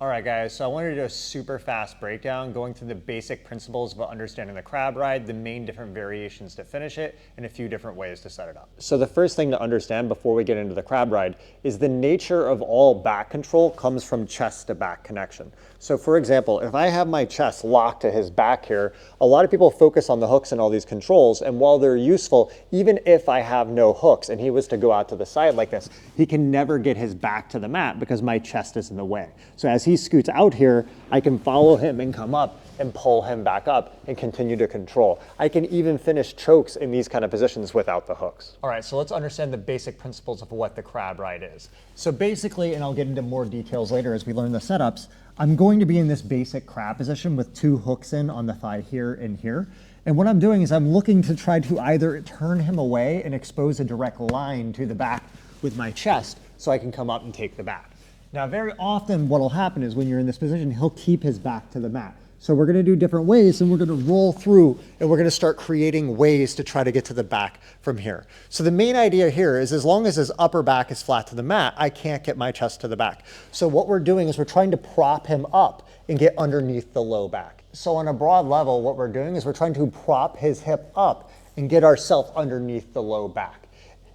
All right, guys, so I wanted to do a super fast breakdown going through the basic principles of understanding the crab ride, the main different variations to finish it, and a few different ways to set it up. So the first thing to understand before we get into the crab ride is the nature of all back control comes from chest to back connection. So for example, if I have my chest locked to his back here, a lot of people focus on the hooks and all these controls, and while they're useful, even if I have no hooks and he was to go out to the side like this, he can never get his back to the mat because my chest is in the way. So as he scoots out here, I can follow him and come up and pull him back up and continue to control. I can even finish chokes in these kind of positions without the hooks. All right, so let's understand the basic principles of what the crab ride is. So basically, and I'll get into more details later as we learn the setups, I'm going to be in this basic crab position with two hooks in on the thigh here and here. And what I'm doing is I'm looking to try to either turn him away and expose a direct line to the back with my chest so I can come up and take the back. Now, very often what will happen is when you're in this position, he'll keep his back to the mat. So we're gonna do different ways and we're gonna roll through and we're gonna start creating ways to try to get to the back from here. So the main idea here is as long as his upper back is flat to the mat, I can't get my chest to the back. So what we're doing is we're trying to prop him up and get underneath the low back. So on a broad level, what we're doing is we're trying to prop his hip up and get ourselves underneath the low back.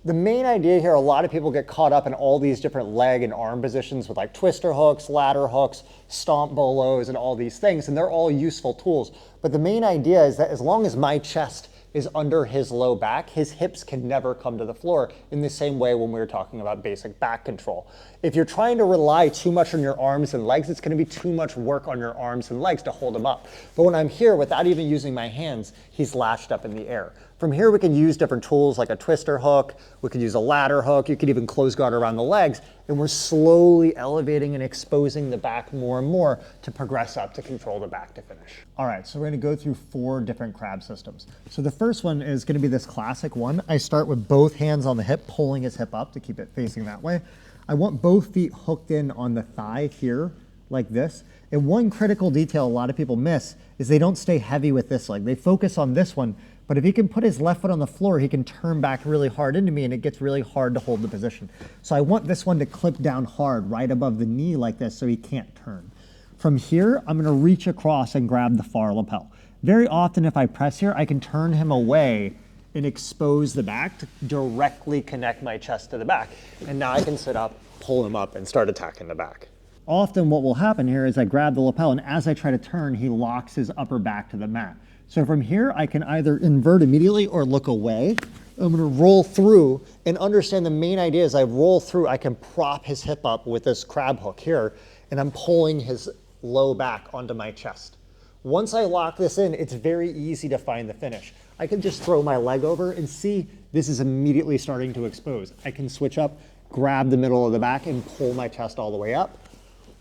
The main idea here, a lot of people get caught up in all these different leg and arm positions with like twister hooks, ladder hooks, stomp bolos, and all these things, and they're all useful tools. But the main idea is that as long as my chest is under his low back, his hips can never come to the floor in the same way when we were talking about basic back control. If you're trying to rely too much on your arms and legs, it's gonna be too much work on your arms and legs to hold him up. But when I'm here, without even using my hands, he's lashed up in the air. From here, we can use different tools like a twister hook, we could use a ladder hook, you could even close guard around the legs, and we're slowly elevating and exposing the back more and more to progress up to control the back to finish. All right, so we're gonna go through 4 different crab systems. So the first one is gonna be this classic one. I start with both hands on the hip, pulling his hip up to keep it facing that way. I want both feet hooked in on the thigh here, like this. And one critical detail a lot of people miss is they don't stay heavy with this leg. They focus on this one, but if he can put his left foot on the floor, he can turn back really hard into me and it gets really hard to hold the position. So I want this one to clip down hard right above the knee like this so he can't turn. From here, I'm gonna reach across and grab the far lapel. Very often if I press here, I can turn him away and expose the back to directly connect my chest to the back. And now I can sit up, pull him up and start attacking the back. Often what will happen here is I grab the lapel and as I try to turn, he locks his upper back to the mat. So from here, I can either invert immediately or look away. I'm gonna roll through and understand the main idea is I roll through, I can prop his hip up with this crab hook here, and I'm pulling his low back onto my chest. Once I lock this in, it's very easy to find the finish. I can just throw my leg over and see this is immediately starting to expose. I can switch up, grab the middle of the back and pull my chest all the way up.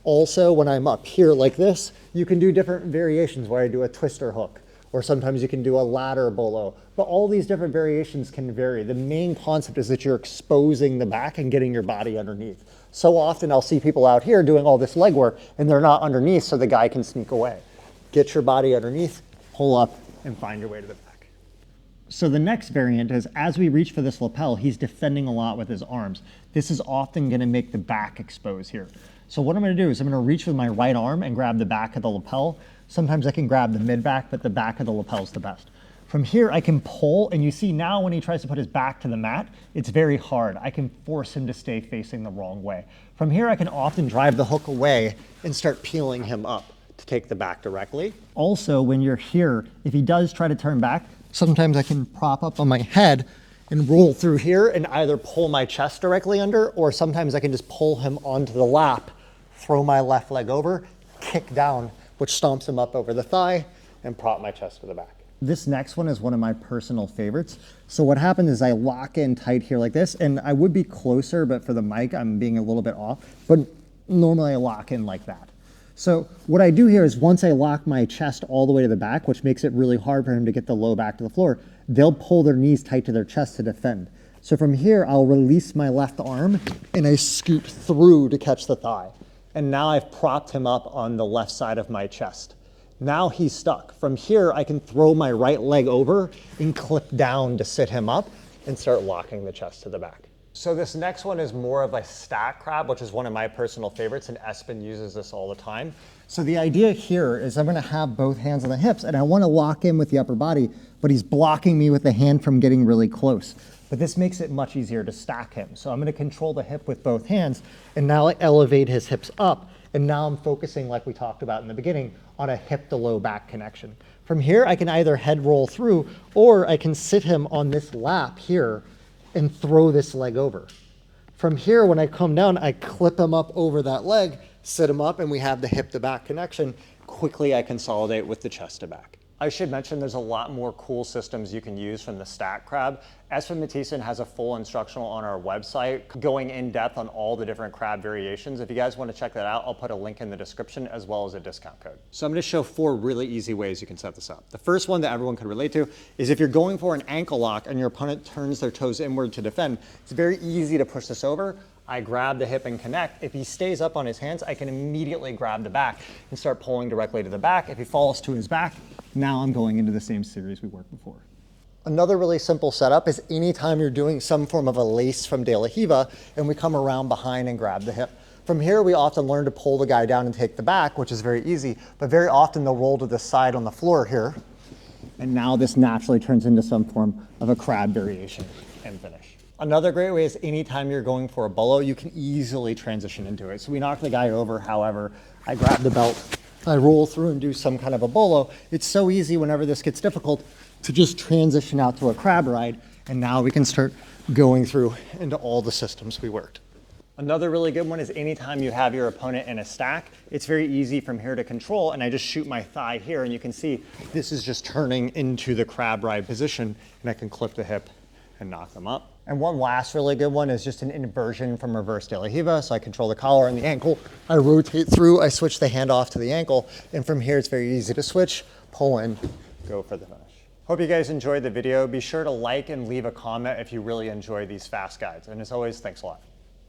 Also, when I'm up here like this, you can do different variations where I do a twister hook, or sometimes you can do a ladder bolo, but all these different variations can vary. The main concept is that you're exposing the back and getting your body underneath. So often I'll see people out here doing all this leg work and they're not underneath so the guy can sneak away. Get your body underneath, pull up, and find your way to the back. So the next variant is as we reach for this lapel, he's defending a lot with his arms. This is often gonna make the back expose here. So what I'm gonna do is I'm gonna reach with my right arm and grab the back of the lapel. Sometimes I can grab the mid back, but the back of the lapel is the best. From here, I can pull, and you see now when he tries to put his back to the mat, it's very hard. I can force him to stay facing the wrong way. From here, I can often drive the hook away and start peeling him up to take the back directly. Also, when you're here, if he does try to turn back, sometimes I can prop up on my head and roll through here and either pull my chest directly under, or sometimes I can just pull him onto the lap, throw my left leg over, kick down, which stomps him up over the thigh and prop my chest to the back. This next one is one of my personal favorites. So what happens is I lock in tight here like this, and I would be closer, but for the mic, I'm being a little bit off, but normally I lock in like that. So what I do here is once I lock my chest all the way to the back, which makes it really hard for him to get the low back to the floor, they'll pull their knees tight to their chest to defend. So from here, I'll release my left arm and I scoot through to catch the thigh. And now I've propped him up on the left side of my chest. Now he's stuck. From here, I can throw my right leg over and clip down to sit him up and start locking the chest to the back. So this next one is more of a stack crab, which is one of my personal favorites, and Espen uses this all the time. So the idea here is I'm gonna have both hands on the hips and I wanna lock in with the upper body, but he's blocking me with the hand from getting really close. But this makes it much easier to stack him. So I'm gonna control the hip with both hands, and now I elevate his hips up, and now I'm focusing, like we talked about in the beginning, on a hip to low back connection. From here, I can either head roll through, or I can sit him on this lap here and throw this leg over. From here, when I come down, I clip him up over that leg, sit him up, and we have the hip to back connection. Quickly, I consolidate with the chest to back. I should mention there's a lot more cool systems you can use from the stack crab. Espen Mathisen has a full instructional on our website going in depth on all the different crab variations. If you guys want to check that out, I'll put a link in the description as well as a discount code. So I'm going to show 4 really easy ways you can set this up. The first one that everyone can relate to is if you're going for an ankle lock and your opponent turns their toes inward to defend, it's very easy to push this over. I grab the hip and connect. If he stays up on his hands, I can immediately grab the back and start pulling directly to the back. If he falls to his back, now I'm going into the same series we worked before. Another really simple setup is anytime you're doing some form of a lace from De La Riva and we come around behind and grab the hip. From here, we often learn to pull the guy down and take the back, which is very easy, but very often they'll roll to the side on the floor here. And now this naturally turns into some form of a crab variation and finish. Another great way is anytime you're going for a bolo, you can easily transition into it. So we knock the guy over, however, I grab the belt, I roll through and do some kind of a bolo. It's so easy whenever this gets difficult to just transition out to a crab ride, and now we can start going through into all the systems we worked. Another really good one is anytime you have your opponent in a stack, it's very easy from here to control, and I just shoot my thigh here, and you can see this is just turning into the crab ride position, and I can clip the hip and knock them up. And one last really good one is just an inversion from reverse De La Riva. So I control the collar and the ankle, I rotate through, I switch the hand off to the ankle, and from here it's very easy to switch, pull in, go for the finish. Hope you guys enjoyed the video. Be sure to like and leave a comment if you really enjoy these fast guides. And as always, thanks a lot.